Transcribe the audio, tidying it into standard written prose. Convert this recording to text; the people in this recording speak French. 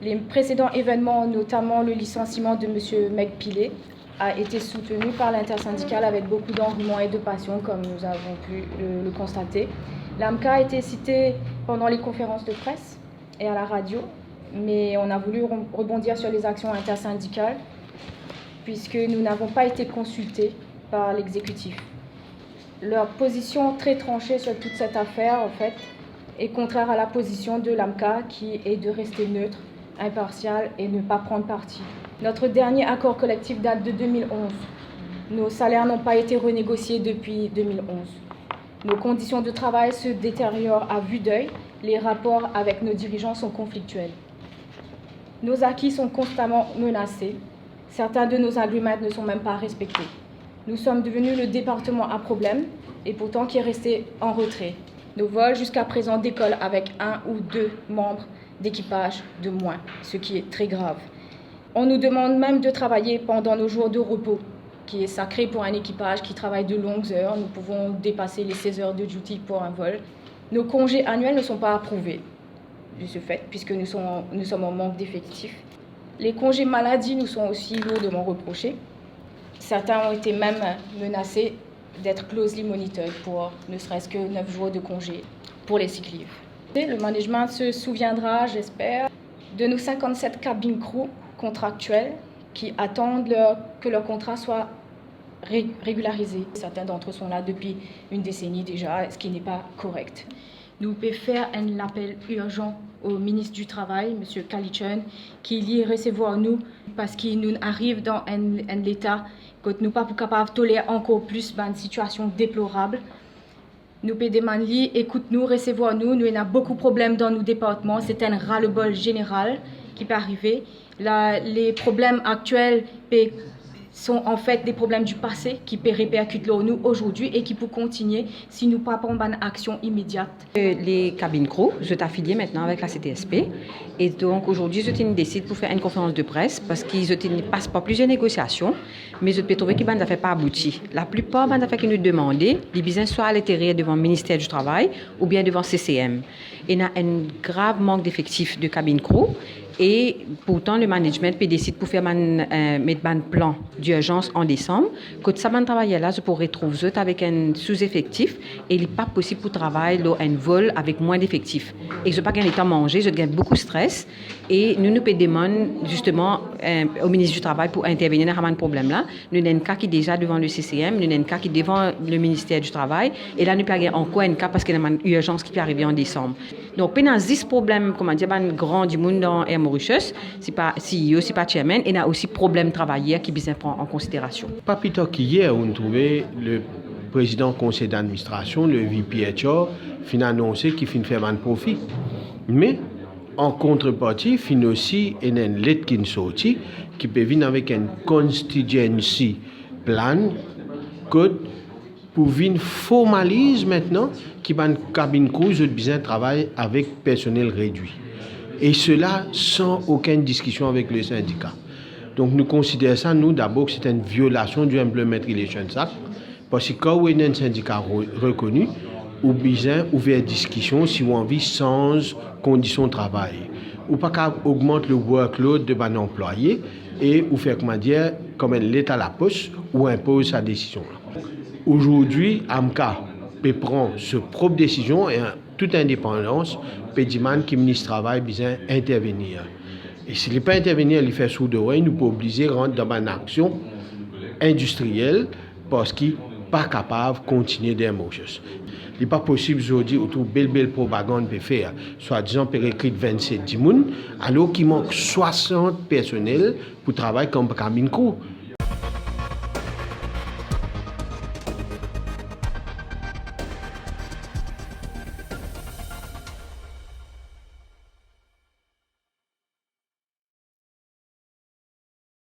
Les précédents événements, notamment le licenciement de M. McPillet, a été soutenu par l'intersyndicale avec beaucoup d'engouement et de passion, comme nous avons pu le constater. L'AMCA a été citée pendant les conférences de presse et à la radio, mais on a voulu rebondir sur les actions intersyndicales puisque nous n'avons pas été consultés par l'exécutif. Leur position très tranchée sur toute cette affaire, en fait, est contraire à la position de l'AMCA qui est de rester neutre, impartial et ne pas prendre parti. Notre dernier accord collectif date de 2011. Nos salaires n'ont pas été renégociés depuis 2011. Nos conditions de travail se détériorent à vue d'œil. Les rapports avec nos dirigeants sont conflictuels. Nos acquis sont constamment menacés. Certains de nos agreements ne sont même pas respectés. Nous sommes devenus le département à problème et pourtant qui est resté en retrait. Nos vols jusqu'à présent décollent avec 1 ou 2 membres d'équipage de moins, ce qui est très grave. On nous demande même de travailler pendant nos jours de repos, qui est sacré pour un équipage qui travaille de longues heures. Nous pouvons dépasser les 16 heures de duty pour un vol. Nos congés annuels ne sont pas approuvés de ce fait, puisque nous sommes en manque d'effectifs. Les congés maladie nous sont aussi lourdement reprochés. Certains ont été même menacés d'être closely monitored pour ne serait-ce que 9 jours de congé pour les sick leave. Le management se souviendra, j'espère, de nos 57 cabines crew contractuels qui attendent que leur contrat soit régularisé. Certains d'entre eux sont là depuis une décennie déjà, ce qui n'est pas correct. Nous pouvons faire un appel urgent au ministre du Travail, M. Kalichun, qui y recevoir nous parce qu'il nous arrive dans un état que nous ne sommes pas capables de tolérer encore plus une situation déplorable. Nous pouvons demander, écoute-nous, recevoir nous. Nous avons beaucoup de problèmes dans nos départements. C'est un ras-le-bol général qui peut arriver. Les problèmes actuels sont en fait des problèmes du passé qui peuvent répercuter sur nous aujourd'hui et qui peuvent continuer si nous ne prenons pas une action immédiate. Les cabines crew, je suis affiliée maintenant avec la CTSP et donc aujourd'hui je décide pour faire une conférence de presse parce qu'ils ne passent pas plusieurs négociations, mais je peux trouver qu'ils n'ont pas abouti. La plupart des affaires qu'ils nous demandent, les business soit à l'intérieur devant le ministère du Travail ou bien devant CCM. Il y a un grave manque d'effectifs de cabines crew. Et pourtant, le management peut décider pour faire mettre un plan d'urgence en décembre. Quand ça va travailler là, je pourrais retrouver avec un sous-effectif et il n'est pas possible pour travailler un vol avec moins d'effectifs. Et je n'ai pas gagné temps à manger, je gagne beaucoup de stress. Et nous pouvons demander justement au ministre du Travail pour intervenir dans ce problème-là. Nous avons un cas qui est déjà devant le CCM, nous avons un cas qui est devant le ministère du Travail. Et là, nous pouvons encore un cas parce qu'il y a une urgence qui peut arriver en décembre. Donc, pendant 10 problèmes, comment dire, un grand du monde dans Air Mauritius, c'est pas CEO, c'est pas chairman, et il y a aussi problème travailleurs qui besoin prendre en considération. Pas plus tard qu'hier, on trouvait le président du conseil d'administration, le VPHR, fin annoncé qu'il fin faire un profit. Mais en contrepartie, fin aussi une lettre qui sorti qui peut venir avec un constituency plan que pour venir formaliser maintenant qui va une cabine crew de besoin travailler avec personnel réduit. Et cela sans aucune discussion avec le syndicat. Donc nous considérons ça, nous d'abord, que c'est une violation du Employment Relations Act, parce que quand on a un syndicat reconnu, ou besoin ouvrir discussion si on envie sans conditions de travail. Ou pas qu'à augmenter le workload de nos employés et ou faire comment dire comme l'État à la poste ou impose sa décision. Aujourd'hui, AMCA peut prendre sa propre décision et toute indépendance peut demander que le ministre du Travail besoin intervenir. Et s'il n'est pas intervenir, il fait sous de oreille, nous pouvons obliger à rentrer dans une action industrielle parce qu'il n'est pas capable de continuer d'émotions. Il n'est pas possible aujourd'hui autour de belle propagande peut faire, soit disant pour écrire 27 personnes, alors qu'il manque 60 personnels pour travailler comme cabine crew.